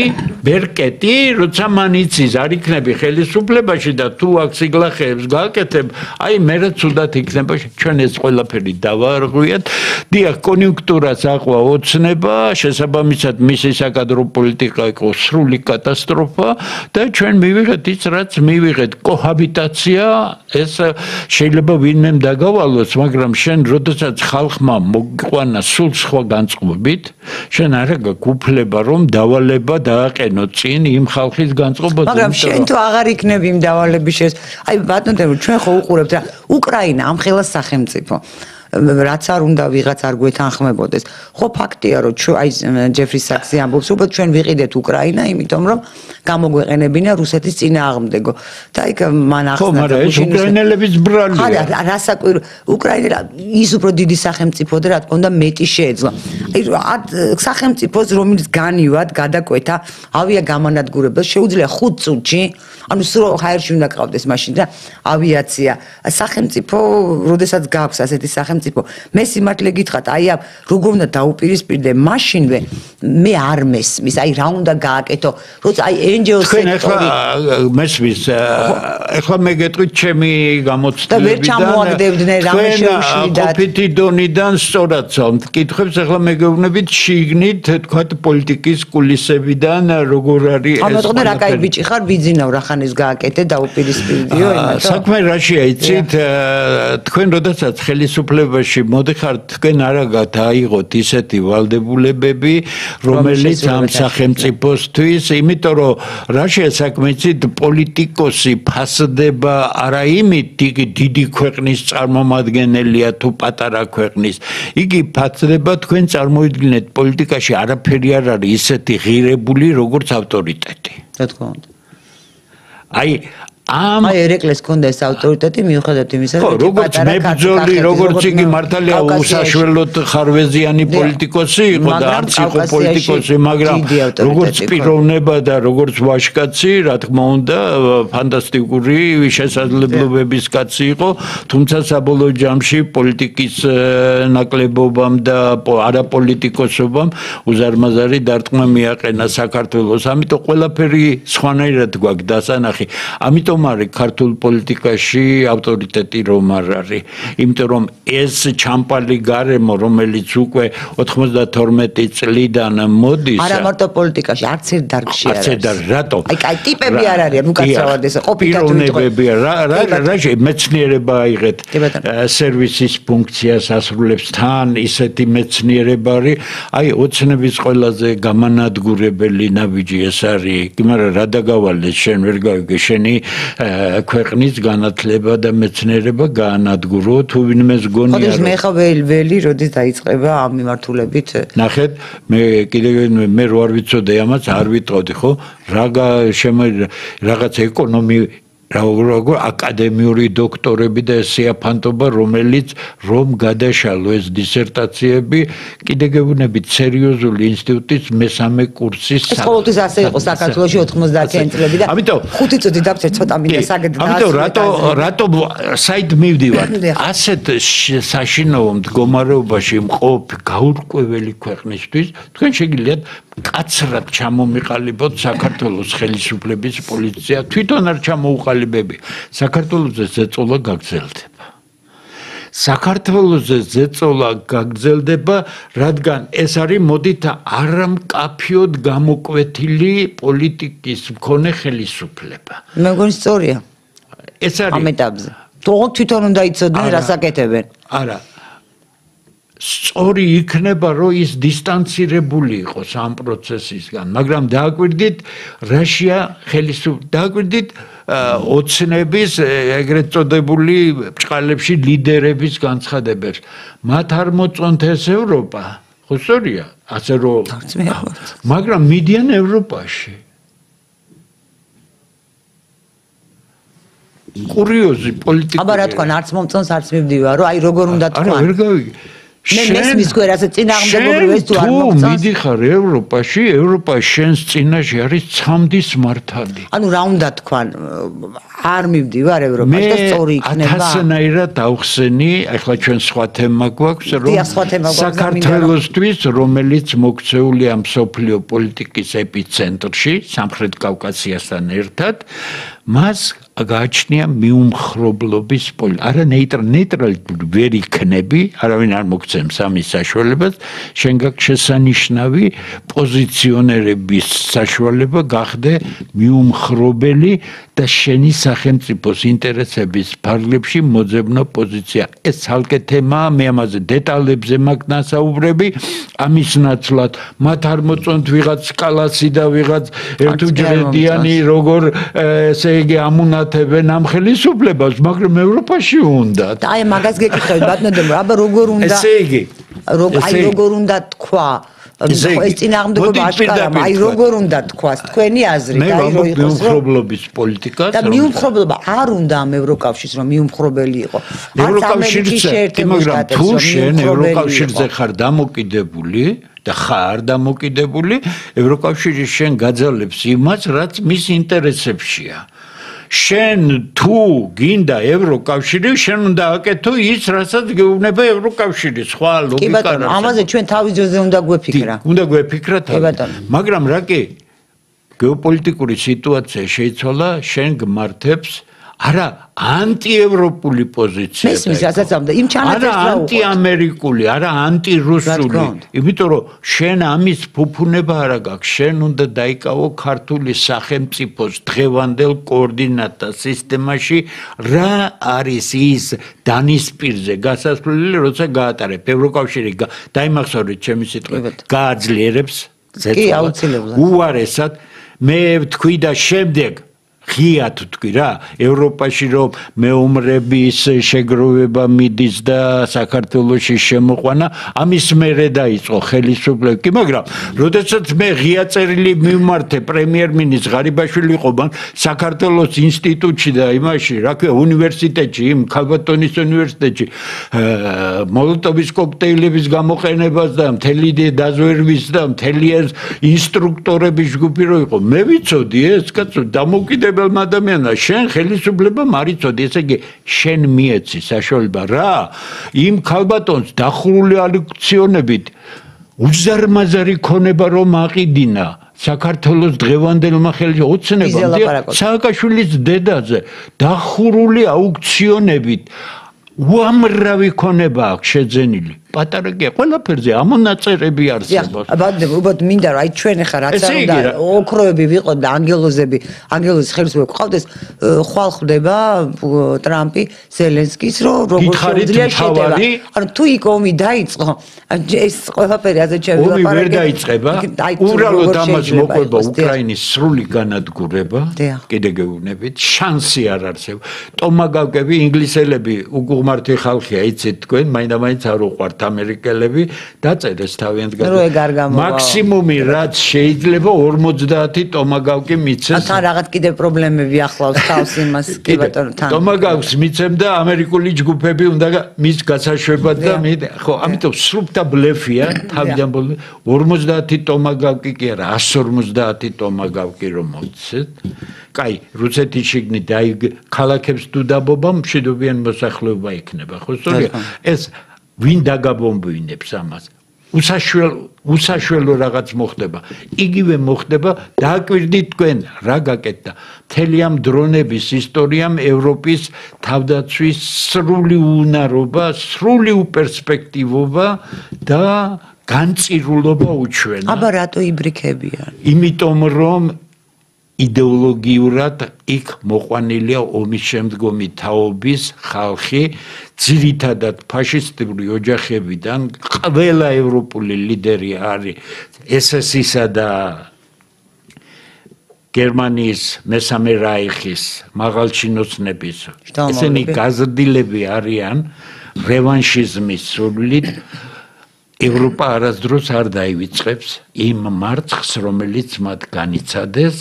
S2: ბერკეტი, როცა მან იცის არ იქნები ხელისუფლებაში და თუ აქ სიგლახეებს გააკეთებ, აი მერე ცუდად იქნება, ჩვენ ეს ყველაფერი დავარღვიათ. დიახ, კონიუნქტურას აყვა ოცნება, შესაბამისად მისი საკადრო პოლიტიკა იყო სრული კატასტროფა და ჩვენ მივიღეთ ის, რაც მივიღეთ, კოჰაბიტაცია, ეს შეიძლება ვინმემ დაგავალოს, მაგრამ შენ როდესაც ხალხმა მოიყვანა სულ სხვა განწყობებით, შენ არ გაგუფლება რომ დავალება დააყენო წინ იმ ხალხის განწყობაზე.
S1: მაგრამ შენ თუ აღარ იქნები იმ დავალების აი ბატონო ჩვენ ხო უყურებთ რა უკრაინა ამხელა სახელმწიფო რაც არ უნდა ვიღაც არ გვეთანხმებოდეს. ხო ფაქტია რომ აი ჯეფრი საქსი ამბობს რომ ჩვენ ვიყიდეთ უკრაინა, იმიტომ რომ გამოგვეყენებინა რუსეთის წინააღმდეგო. და იქ მან ახსნა
S2: ხო, მაგრამ ეს უკრაინელების ბრალია.
S1: რასაკვირო უკრაინა ის უფრო დიდი სახელმწიფო და რა თქმა უნდა მეტი შეეძლო. აი სახელმწიფოს რომელიც განივად გადაკვეთა ავიაგამანადგურებას შეუძლია 5 წუთში, ანუ სულ ჰაერში უნდა ყავდეს მაშინ და ავიაცია. სახელმწიფო, როდესაც გაქვს ასეთი მე სიმართლე გითხრათ, აი როგორ უნდა დაუპირისპირდე მაშინვე მე არ მესმის, აი რა უნდა გააკეთო, როცა აი NGO სექტორი
S2: მესმის, ეხლა მე გეტყვით ჩემი გამოცდილებიდან
S1: და ვერ ჩამოაგდებდნენ რამე შეუშლიდათ.
S2: ყოფითი დონიდან სწორადსო, მკითხებს ეხლა მე გეუბნებით შიგნით, თქვათ პოლიტიკის კულისებიდან როგორ არის ეს.
S1: ამიტომ რა კაი ბიჭი ხარ, ვიძინავ რა ხანის გააკეთე დაუპირისპირდიო იმათო.
S2: საქმე რაში აიცით, თქვენ როდესაც ხელისუფლებაში მოდიხართ, თქვენ არაგათ აიღოთ ისეთი ვალდებულებები, რომელიც ამ სახელმწიფოსთვის, იმიტომ რომ რაშია საქმე იცით, პოლიტიკოსი ფასდება არა იმით, იგი დიდი ქვეყნის წარმომადგენელია თუ პატარა ქვეყნის. იგი ფასდება თქვენ წარმოიდგინეთ პოლიტიკაში არაფერი არ არის ისეთი ღირებული, როგორც ავტორიტეტი.
S1: რა თქმა უნდა.
S2: აი
S1: აი ერეკლეს ქონდა ეს ავტორიტეტი მიუხედავად იმისა,
S2: რომ როგორც მებრძოლი, როგორც იგი მართალია უსაშველოდ ხარვეზიანი პოლიტიკოსი იყო და არც იყო პოლიტიკოსი, მაგრამ როგორც პიროვნება და როგორც ვაჟკაცი, რა თქმა უნდა, ფანტასტიკური შესაძლებლობების კაცი იყო, თუმცა საბოლოო ჯამში პოლიტიკის ნაკლებობამ და არაპოლიტიკოსობამ უზარმაზარი დარტყმა მიაყენა საქართველოს. ამიტომ ყველაფერი სხვანაირად გვაქვს დასანახი. ამიტომ არის ქართულ პოლიტიკაში ავტორიტეტი რომ არ არის. იმიტომ რომ ეს ჩამპალი გარემო, რომელიც უკვე 92 წლიდან მოდის.
S1: არა მარტო პოლიტიკაში, არც ერთ დარგში არ არის.
S2: არც ერთ დარგში, რატო?
S1: აი ტიპები არ არის, უკაცრავად ეს ყოფილად
S2: პიროვნებები რა მეცნიერება აიღეთ სერვისის ფუნქციას ასრულებს თან ისეთი მეცნიერება არის. აი ოცნების ყველაზე გამანადგურებელი ნაბიჯი ეს არის. მაგრამ რა დაგავალეს შენ ვერ გავიგე შენი ქვეყნის განათლება და მეცნიერება გაანადგურო თუ ვინმეს გონია
S1: რომ ხოდის მე ხა ველი როდის დაიწყება ამ მიმართულებით
S2: ნახეთ მე კიდევ მე რო არ ვიცოდე ამას არ ვიტყოდი ხო რაღაც როგორ აკადემიური დოქტორები და სიაფანტობა რომელიც რომ გადაშალო ეს დისერტაციები კიდე გეუბნებით სერიოზული ინსტიტუტის მესამე კურსის
S1: ეს ყოველთვის ასე იყო საქართველოში 90-იან წლები და 5 წუთი დავწერ ცოტა მინდა საგედ
S2: ამიტომ რატო საით მივდივარ ასეთ საშინაო მდგომარეობაში მყოფ გაურკვეველი ქვეყნისთვის თქვენ შეგიძლიათ კაცრად ჩამომიყალიბოთ საქართველოს ხელისუფლების პოლიცია თვითონ არ ჩამოუყალიბები საქართველოზე ზეწოლა გაგრძელდება საქართველოზე ზეწოლა გაგრძელდება რადგან ეს არის მოდით არამკაფიოდ გამოკვეთილი პოლიტიკის მქონე ხელისუფლება
S1: მე მგონი სწორია
S2: ეს არის
S1: ამ ეტაპზე თვითონ უნდა იცოდნენ რას აკეთებენ
S2: არა სწორი იქნება რომ ის დისტანცირებული იყოს ამ პროცესისგან მაგრამ დააკვირდით რაშია დააკვირდით ოცნების ეგრეთ წოდებული ბჭყალებში ლიდერების განცხადებებს მათ არ მოწონთ ეს ევროპა ხო სწორია ასე რომ მაგრამ მიდიან ევროპაში კურიოზი პოლიტიკური
S1: აბა რა თქვა არც მომწონს არც მივდივარ რომ აი როგორ უნდა თქვა
S2: არა ვერ გავიგე
S1: მე მესმის გვერაზე წინააღმდეგობრივ ეს თუ არ
S2: მომწონს თუ მიდიხარ ევროპაში ევროპა შენს წინაშე არის ცამდის მართალი
S1: ანუ რა უნდა თქვა არ მივდივარ ევროპაში და სწორი იქნება
S2: 1000-ნაირად ავხსენი ახლა ჩვენ სხვა თემა გვაქვს რომ საქართველოსთვის რომელიც მოქცეულია მსოფლიო პოლიტიკის ეპიცენტრში სამხრეთ კავკასიასთან ერთად მას გააჩნია მიუმხრობლობის პოლიტიკა. არა ნეიტრალი ვერ იქნები, არავინ არ მოგცემს ამის საშუალებას, შენ გაქვს შესანიშნავი პოზიციონერების საშუალება გახდე მიუმხრობელი და შენი სახელმწიფოს ინტერესების ფარგლებში მოძებნო პოზიცია. ეს ცალკე თემაა, მე ამაზე დეტალებზე მაქვს ნასაუბრები, ამის ნაცვლად მათ არ მოწონთ ვიღაც კალასი და ვიღაც ერთუჯრედიანი როგორ ესე იგი ამუნათებენ ამ ხელისუფლებას, მაგრამ ევროპაში უნდა.
S1: აი მაგას გეკითხებით ბატონო, აბა როგორ უნდა
S2: ესე იგი
S1: როგორ უნდა თქვა ეს წინააღმდეგობა აშკარაა, აი როგორ უნდა თქვას თქვენი აზრით, აი რო იყოს
S2: მიუმხრობლობის პოლიტიკა
S1: და მიუმხრობლობა არ უნდა ამ ევროკავშირს რომ მიუმხრობელი იყო.
S2: ევროკავშირზე, მაგრამ თუ შენ ევროკავშირზე ხარ დამოკიდებული და ხარ დამოკიდებული, ევროკავშირი შენ გაძალებს იმას, რაც მის ინტერესებშია. შენ თუ გინდა ევროკავშირი, შენ უნდა აკეთო ის, რასაც გეუბნება ევროკავშირი, სხვა ლოგიკა.
S1: კი ბატონო, ამაზე ჩვენ თავის ძროზე უნდა გვეფიქრა.
S2: უნდა გვეფიქრა თავი. მაგრამ რა კი გეოპოლიტიკური სიტუაცია შეიცვალა, შენ გმართებს არა ანტიევროპული პოზიცია.
S1: მესმის რასაც ამდა, იმ ჩანაწერს რა
S2: არა ანტიამერიკული, არა ანტირუსული. იმიტომ რომ შენ ამის ფუფუნება არა გაქვს, შენ უნდა დაიკავო ქართული სახელმწიფოს დღევანდელ კოორდინატთა სისტემაში რა არის ის დანისპირზე გასასვლელი, როცა გაატარებ ევროკავშირი დაიმახსოვრეთ ჩემი სიტყვით, გააძლიერებს ზეწოლას. უარესად მე ვთქვი და შემდეგ ღიად თქვი რა ევროპაში რომ მეომრების შეგროვება მიდის და საქართველოში შემოყვანა ამის მერე დაიწყო ხელისუფლება კი მაგრამ როდესაც მე ღია წერილი მიმართე პრემიერ-მინისტრ ღარიბაშვილი ყობან საქართველოს ინსტიტუტში და იმაში რა ქვია უნივერსიტეტში იმ ქალბატონის უნივერსიტეტში მოლოტოვის კოქტეილების გამოყენებას და მთელი დაზვერვის და მთელი ინსტრუქტორების ჯგუფი რო იყო მე ვიცოდი ეს კაცო დამოუკიდებელ ადამიანა შენ ხელისუფლება მარიცოდი ესე იგი შენ მიეცი საშუალება რა იმ ქალბატონს დახურული ალექციონებით უზარმაზარი ქონება რომ აყიდინა საქართველოს დღევანდელმა ხელში ოცნება სააკაშვილის დედაზე დახურული აუქციონებით უამრავი ქონება აქვს შეძენილი პატარა კი ყველაფერზე ამონაწერები არსებობს.
S1: აბა მინდა რა ჩვენ ახლა რაც არ უნდა ოქროები ვიყოთ და ანგელოზის ხელისუფლება ყავდეს ხვალ ხვდება ტრამპი ზელენსკის რომ როგორ შეუძლია შედება. ანუ თუ იქ ომი დაიწყო ეს ყველაფერი ასეთ
S2: ომი ვერ დაიწყება. უბრალოდ ამას მოყვება უკრაინის სრული განადგურება. კიდე გეუბნებით შანსი არ არსებობს. ტომაგავკები ინგლისელები უგუღმართი ხალხია იცით თქვენ მაინდა-მაინც არ უყვართ ამერიკელები დაწერეს თავიანთ მაქსიმუმი რაც შეიძლება 50 ტომაგავკი მიცეს.
S1: თან რაღაც კიდე პრობლემები ახლავს თავს იმას კი ბატონო თან.
S2: ტომაგავკს მიცემ და ამერიკული ჯგუფები უნდა მის გასაშვებად და ხო ამიტომ სრუფთა ბლეფია თავიდან ბოლომდე 50 ტომაგავკი კი არა 150 ტომაგავკი რომ მოცეთ. კაი რუსეთის შიგნით აი ქალაქებს თუ დაბობა მშვიდობიან მოსახლეობა იქნება ხო სწორია ეს ვინ დაგაბომბინებს ამას უსაშველო რაღაც მოხდება იგივე მოხდება დააკვირდით თქვენ რა გაკეთდა მთელი ამ დრონების ისტორიამ ევროპის თავდაცვის სრული უნარობა სრული უპერსპექტივობა და განწირულობა უჩვენა
S1: აბა რატო იბრიქებიან
S2: იმიტომ რომ იდეოლოგიურად იქ მოყვანილია ომის შემდგომი თაობის ხალხი ძირითადად ფაშისტური ოჯახებიდან ყველა ევროპული ლიდერი არის SS-ისა და გერმანიის მესამე რაიხის მაღალჩინოსნების ესენი გაზრდილები არიან რევანშიზმის სურვილით ევროპა არასდროს არ დაივიწყებს იმ მარცხს, რომელიც მათ განიცადეს,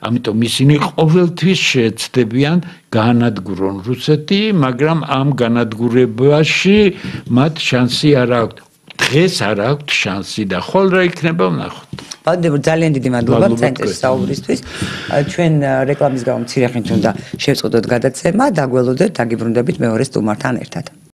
S2: ამიტომ ისინი ყოველთვის შეეცდებიან განადგურონ რუსეთი, მაგრამ ამ განადგურებაში მათ შანსი არ აქვს. დღეს არ აქვს შანსი და ხოლ რა იქნება ვნახოთ.
S1: ბატონო ძალიან დიდი მადლობა ცენტრის საუბრისთვის. ჩვენ რეკლამის გამო მცირე ხნით უნდა შევწყვეტოთ გადაცემა, დაგველოდეთ, დაგიბრუნდებით მეორე სტუმართან ერთად.